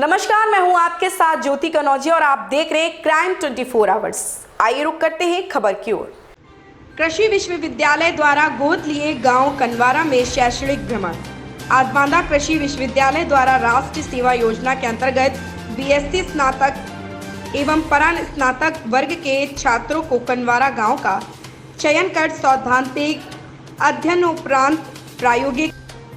नमस्कार, मैं हूं आपके साथ ज्योति कनौजिया और आप देख रहे हैं क्राइम 24 आवर्स। आइए रुक करते हैं खबर की ओर। कृषि विश्वविद्यालय द्वारा गोद लिए गांव कनवारा में शैक्षणिक भ्रमण। आज बांदा कृषि विश्वविद्यालय द्वारा राष्ट्रीय सेवा योजना के अंतर्गत बीएससी स्नातक एवं परान स्नातक वर्ग के छात्रों को कनवारा गाँव का चयन कर सैद्धांतिक अध्ययन उपरांत प्रायोगिक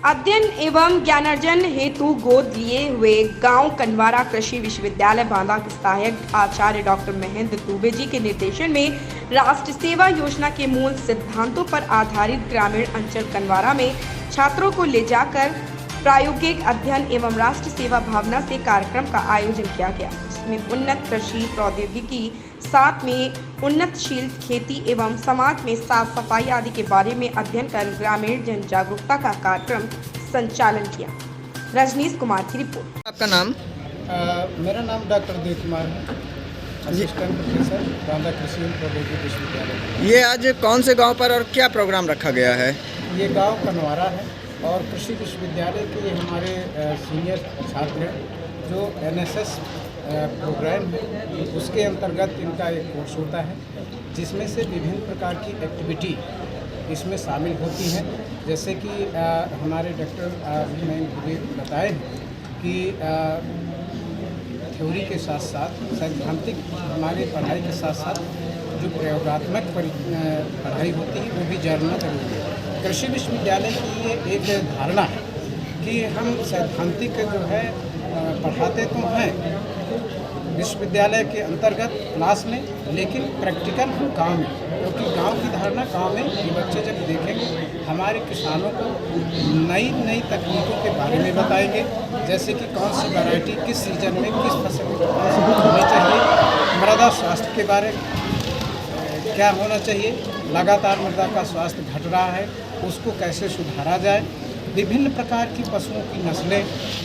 अध्ययन एवं ज्ञानार्जन हेतु गोद लिए हुए गांव कनवारा कृषि विश्वविद्यालय बांदा के सहायक आचार्य डॉक्टर महेंद्र दुबे जी के निर्देशन में राष्ट्रीय सेवा योजना के मूल सिद्धांतों पर आधारित ग्रामीण अंचल कनवारा में छात्रों को ले जाकर प्रायोगिक अध्ययन एवं राष्ट्रीय सेवा भावना से कार्यक्रम का आयोजन किया गया, जिसमें उन्नत कृषि प्रौद्योगिकी साथ में उन्नतशील खेती एवं समाज में साफ सफाई आदि के बारे में अध्ययन कर ग्रामीण जन जागरूकता का कार्यक्रम संचालन किया। रजनीश कुमार की रिपोर्ट। आपका नाम? मेरा नाम डॉक्टर देव कुमार है, असिस्टेंट प्रोफेसर बांदा कृषि एवं प्रौद्योगिकी विश्वविद्यालय। ये आज कौन से गांव पर और क्या प्रोग्राम रखा गया है? ये गांव कनवारा है और कृषि विश्वविद्यालय के हमारे सीनियर छात्र हैं जो एनएसएस प्रोग्राम है, उसके अंतर्गत इनका एक कोर्स होता है जिसमें से विभिन्न प्रकार की एक्टिविटी इसमें शामिल होती हैं। जैसे कि हमारे डॉक्टर ने बताए कि थ्योरी के साथ साथ सैद्धांतिक हमारे पढ़ाई के साथ साथ जो प्रयोगात्मक पढ़ाई होती है वो भी जानना जरूरी है। कृषि विश्वविद्यालय की ये एक धारणा है कि हम सैद्धांतिक जो है पढ़ाते तो हैं विश्वविद्यालय के अंतर्गत क्लास में, लेकिन प्रैक्टिकल हम गाँव में, क्योंकि गांव की धारणा गांव में ये बच्चे जब देखेंगे हमारे किसानों को नई नई तकनीकों के बारे में बताएंगे, जैसे कि कौन सी वैरायटी किस सीजन में किस फसल में कौन सी होनी चाहिए, मृदा स्वास्थ्य के बारे में क्या होना चाहिए, लगातार मृदा का स्वास्थ्य घट रहा है उसको कैसे सुधारा जाए, विभिन्न प्रकार की पशुओं की नस्लें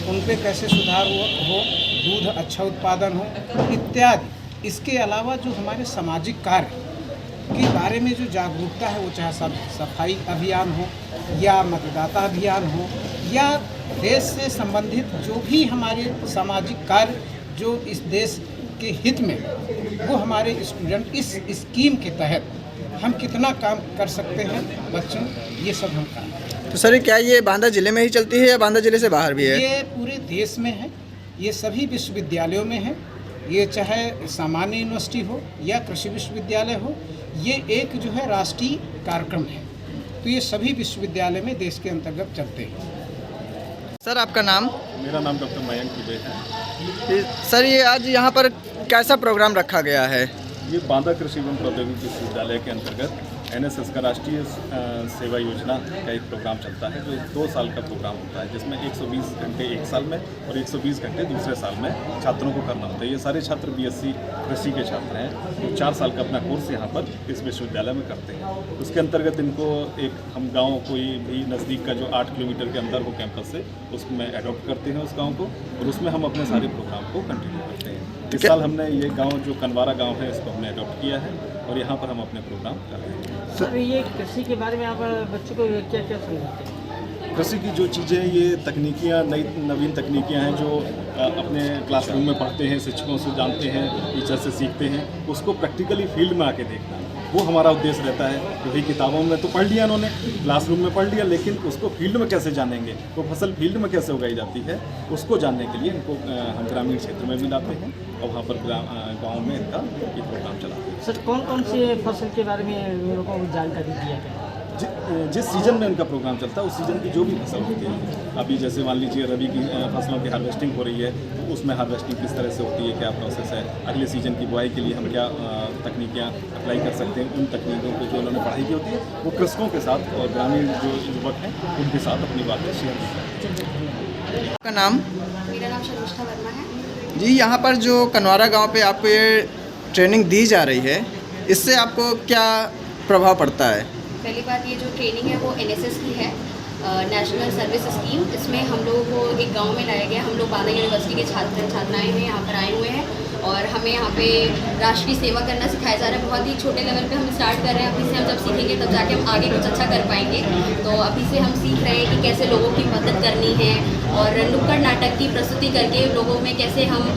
उन पर कैसे सुधार हो, दूध अच्छा उत्पादन हो इत्यादि। इसके अलावा जो हमारे सामाजिक कार्य के बारे में जो जागरूकता है, वो चाहे सफाई अभियान हो या मतदाता अभियान हो या देश से संबंधित जो भी हमारे सामाजिक कार्य जो इस देश के हित में, वो हमारे स्टूडेंट इस स्कीम के तहत हम कितना काम कर सकते हैं बच्चों, ये सब हम काम करते हैं। तो सर क्या ये बांदा जिले में ही चलती है या बांदा जिले से बाहर भी है? ये पूरे देश में है, ये सभी विश्वविद्यालयों में है, ये चाहे सामान्य यूनिवर्सिटी हो या कृषि विश्वविद्यालय हो, ये एक जो है राष्ट्रीय कार्यक्रम है, तो ये सभी विश्वविद्यालय में देश के अंतर्गत चलते हैं। सर आपका नाम? मेरा नाम डॉक्टर मयंक दुबे है। सर ये आज यहाँ पर कैसा प्रोग्राम रखा गया है? ये बांदा कृषि एवं प्रौद्योगिकी विश्वविद्यालय के अंतर्गत एनएसएस का राष्ट्रीय सेवा योजना का एक प्रोग्राम चलता है जो 2 साल का प्रोग्राम होता है, जिसमें 120 घंटे एक साल में और 120 घंटे दूसरे साल में छात्रों को करना होता है। ये सारे छात्र बीएससी कृषि के छात्र हैं जो 4 साल का अपना कोर्स यहाँ पर इस विश्वविद्यालय में करते हैं। उसके अंतर्गत इनको एक हम गाँव कोई भी नज़दीक का जो 8 किलोमीटर के अंदर हो कैंपस से, उसमें एडॉप्ट करते हैं उस गाँव को, और उसमें हम अपने सारे प्रोग्राम को कंटिन्यू करते हैं। इस साल हमने ये गाँव जो कनवारा गाँव है इसको हमने एडॉप्ट किया है और यहाँ पर हम अपने प्रोग्राम कर रहे हैं। सर ये कृषि के बारे में आप बच्चों को क्या क्या समझाते हैं? कृषि की जो चीज़ें, ये तकनीकियाँ, नवीन तकनीकियाँ हैं जो अपने क्लासरूम में पढ़ते हैं, शिक्षकों से जानते हैं, टीचर से सीखते हैं, उसको प्रैक्टिकली फील्ड में आके देखना, वो हमारा उद्देश्य रहता है। क्योंकि किताबों में तो पढ़ लिया उन्होंने, क्लासरूम में पढ़ लिया, लेकिन उसको फील्ड में कैसे जानेंगे, वो फसल फील्ड में कैसे उगाई जाती है, उसको जानने के लिए इनको हम ग्रामीण क्षेत्र में भी लाते हैं और वहाँ पर गाँव में इनका ये प्रोग्राम चलाते हैं। सर कौन कौन से फसल के बारे में लोगों को जानकारी दिया गया? जिस सीज़न में उनका प्रोग्राम चलता है उस सीज़न की जो भी फसल होती है, अभी जैसे मान लीजिए रबी की फसलों की हार्वेस्टिंग हो रही है, तो उसमें हार्वेस्टिंग किस तरह से होती है, क्या प्रोसेस है, अगले सीज़न की बुआई के लिए हम क्या तकनीकियाँ अप्लाई कर सकते हैं, उन तकनीकों को जो उन्होंने पढ़ाई की होती है वो कृषकों के साथ और ग्रामीण जो युवक हैं उनके साथ अपनी बातें शेयर करते हैं। आपका नाम? मेरा नाम शर्मिष्ठा वर्मा है। जी यहाँ पर जो कनवारा गाँव पे आपको ये ट्रेनिंग दी जा रही है, इससे आपको क्या प्रभाव पड़ता है? पहली बात, ये जो ट्रेनिंग है वो एनएसएस की है, नेशनल सर्विस स्कीम। इसमें हम लोगों को एक गांव में लाया गया। हम लोग बांदा यूनिवर्सिटी के छात्र छात्राएं हैं, यहाँ पर आए हुए हैं और हमें यहाँ पे राष्ट्र की सेवा करना सिखाया जा रहा है। बहुत ही छोटे लेवल पे हम स्टार्ट कर रहे हैं। अभी से हम जब सीखेंगे तब जाके हम आगे कुछ अच्छा कर पाएंगे। तो अभी से हम सीख रहे हैं कि कैसे लोगों की मदद करनी है और नुक्कड़ नाटक की प्रस्तुति करके लोगों में कैसे हम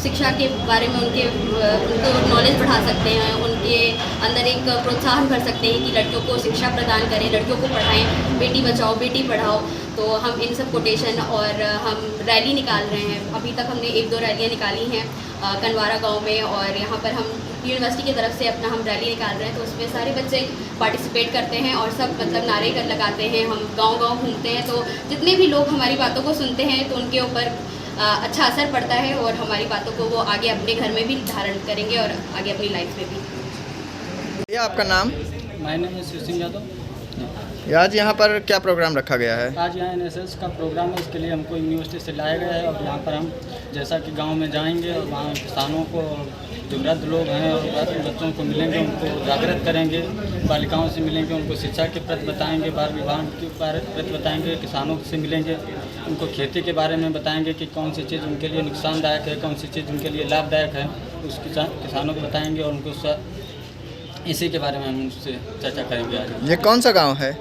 शिक्षा के बारे में उनको नॉलेज बढ़ा सकते हैं, उनके अंदर एक प्रोत्साहन भर सकते हैं कि लड़कियों को शिक्षा प्रदान करें, लड़कियों को पढ़ाएं, बेटी बचाओ बेटी पढ़ाओ। तो हम इन सब कोटेशन और हम रैली निकाल रहे हैं। अभी तक हमने 1-2 रैलियाँ निकाली हैं कनवारा गांव में, और यहाँ पर हम यूनिवर्सिटी की तरफ से अपना हम रैली निकाल रहे हैं। तो उसमें सारे बच्चे पार्टिसिपेट करते हैं और सब मतलब नारे कर लगाते हैं। हम गांव-गांव घूमते हैं, तो जितने भी लोग हमारी बातों को सुनते हैं तो उनके ऊपर अच्छा असर पड़ता है और हमारी बातों को वो आगे अपने घर में भी धारण करेंगे और आगे अपनी लाइफ में भी। ये आपका नाम? My name is Shiv Singh Yadav. आज यहाँ पर क्या प्रोग्राम रखा गया है? आज यहाँ NSS का प्रोग्राम है, इसके लिए हमको यूनिवर्सिटी से लाया गया है। और यहाँ पर हम जैसा कि गांव में जाएंगे और वहाँ किसानों को, जो वृद्ध लोग हैं और बच्चों को मिलेंगे, उनको जागृत करेंगे, बालिकाओं से मिलेंगे, उनको शिक्षा के प्रति बताएंगे, बाल विवाह के प्रति बताएंगे, किसानों से मिलेंगे, उनको खेती के बारे में बताएंगे कि कौन सी चीज़ उनके लिए नुकसानदायक है, कौन सी चीज़ उनके लिए लाभदायक है, उस किसानों को बताएंगे और उनको इसी के बारे में हम उससे चर्चा करेंगे आज। ये कौन सा गांव है?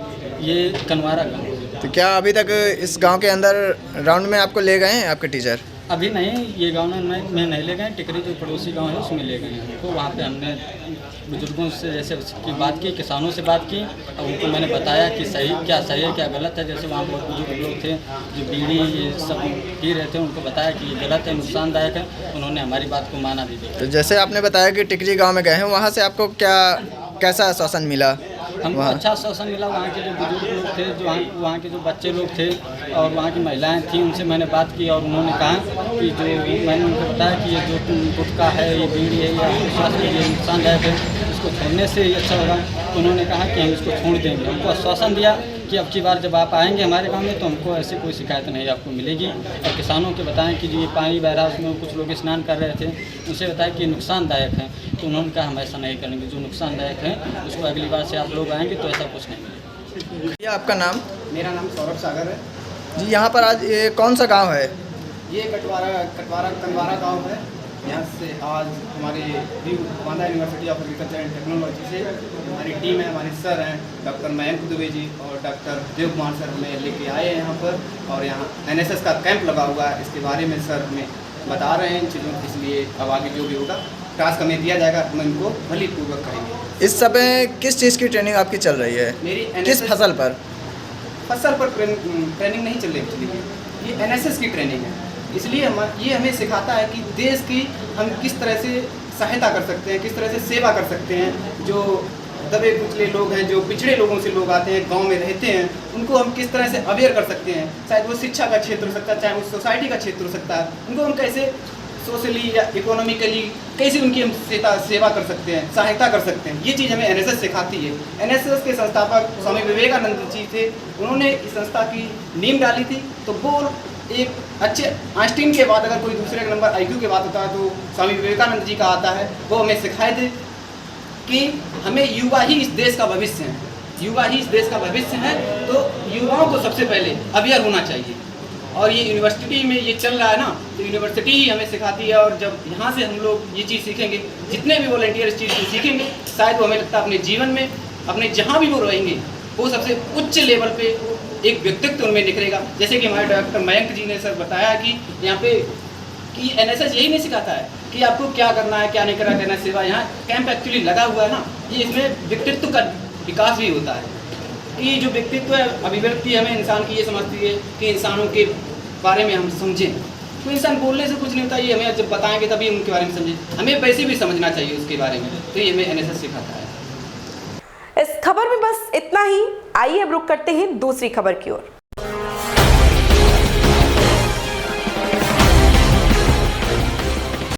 ये कनवारा गाँव। तो क्या अभी तक इस गांव के अंदर राउंड में आपको ले गए हैं आपके टीचर? अभी नहीं, ये गांव में नहीं ले गए। टिकरी जो पड़ोसी गांव है उसमें ले गए हैं हमको। वहाँ पे हमने बुजुर्गों से जैसे उसकी बात की, किसानों से बात की और उनको मैंने बताया कि सही है क्या गलत है। जैसे वहाँ बहुत बुजुर्ग लोग थे जो बीड़ी ये सब पी रहे थे, उनको बताया कि ये गलत है, नुकसानदायक है। उन्होंने हमारी बात को माना भी दिया। तो जैसे आपने बताया कि टिकरी गाँव में गए हैं, वहाँ से आपको कैसा आश्वासन मिला? हमको अच्छा आश्वासन मिला। वहाँ के जो बुजुर्ग लोग थे, जो वहाँ के जो बच्चे लोग थे और वहाँ की महिलाएं थीं, उनसे मैंने बात की और उन्होंने कहा कि जो मैंने उनको बताया कि ये जो गुटखा है, ये बीड़ी है, या स्वास्थ्य के लिए नुकसानदायक है, इसको छोड़ने से ही अच्छा होगा। तो उन्होंने कहा कि हम इसको छोड़ देंगे। हमको आश्वासन दिया कि अब की बार जब आप आएंगे हमारे गांव में तो हमको ऐसी कोई शिकायत नहीं आपको मिलेगी। और किसानों के बताएं कि जो ये पानी बह रहा है उसमें कुछ लोग स्नान कर रहे थे, उनसे बताया कि ये नुकसानदायक है। तो उन्होंने कहा हम ऐसा नहीं करेंगे, जो नुकसानदायक है उसको अगली बार से आप लोग आएंगे तो ऐसा कुछ नहीं। ये आपका नाम? मेरा नाम सौरभ सागर है जी। यहाँ पर आज ये कौन सा गाँव है? ये कनवारा गांव है। यहाँ से आज हमारी Banda university of agriculture and technology से हमारी टीम है, हमारे सर हैं डॉक्टर मयंक दुबे जी और डॉक्टर देव कुमार सर हमें लेके आए हैं यहाँ पर। और यहाँ NSS का कैंप लगा हुआ है, इसके बारे में सर हमें बता रहे हैं इन चीज़ों। इसलिए अब आगे जो भी होगा टास्क हमें दिया जाएगा, हम इनको भलीपूर्वक करेंगे। इस समय किस चीज़ की ट्रेनिंग आपकी चल रही है? मेरी किस फसल पर? ट्रेनिंग नहीं चल रही, ये NSS की ट्रेनिंग है। इसलिए ये हमें सिखाता है कि देश की हम किस तरह से सहायता कर सकते हैं, किस तरह से सेवा कर सकते हैं। जो दबे कुचले लोग हैं, जो पिछड़े लोगों से लोग आते हैं, गांव में रहते हैं, उनको हम किस तरह से अवेयर कर सकते हैं। चाहे वो शिक्षा का क्षेत्र हो सकता है, चाहे वो सोसाइटी का क्षेत्र हो सकता है, उनको हम कैसे सोशली या इकोनॉमिकली कैसे उनकी हम सेवा कर सकते हैं, सहायता कर सकते हैं। ये चीज़ हमें NSS सिखाती है। NSS के संस्थापक स्वामी विवेकानंद जी थे, उन्होंने इस संस्था की नींव डाली थी। तो वो एक अच्छे आइंस्टीन के बाद अगर कोई दूसरे नंबर IQ के बाद होता है तो स्वामी विवेकानंद जी का आता है। वो हमें सिखाए थे कि हमें युवा ही इस देश का भविष्य है, युवा ही इस देश का भविष्य है। तो युवाओं को सबसे पहले अवेयर होना चाहिए। और ये यूनिवर्सिटी में ये चल रहा है ना, तो यूनिवर्सिटी ही हमें सिखाती है। और जब यहाँ से हम लोग ये चीज़ सीखेंगे, जितने भी वॉलंटियर इस चीज़ को सीखेंगे, शायद वो हमें लगता है अपने जीवन में, अपने जहाँ भी वो रहेंगे, वो सबसे उच्च लेवल पे एक व्यक्तित्व उनमें निकलेगा। जैसे कि हमारे डॉक्टर मयंक जी ने सर बताया कि यहाँ पे कि NSS यही नहीं सिखाता है कि आपको क्या करना है, क्या नहीं करना है, सेवा। यहाँ कैंप एक्चुअली लगा हुआ है ना, ये इसमें व्यक्तित्व का विकास भी होता है। कि जो व्यक्तित्व है, अभिव्यक्ति हमें इंसान की ये समझती है कि इंसानों के बारे में हम समझें। तो इंसान बोलने से कुछ नहीं होता, ये हमें जब बताएंगे तभी उनके बारे में समझें। हमें वैसे भी समझना चाहिए उसके बारे में, तो ये हमें NSS सिखाता है। इस खबर में बस इतना ही। आइए अब रुक करते हैं दूसरी खबर की ओर।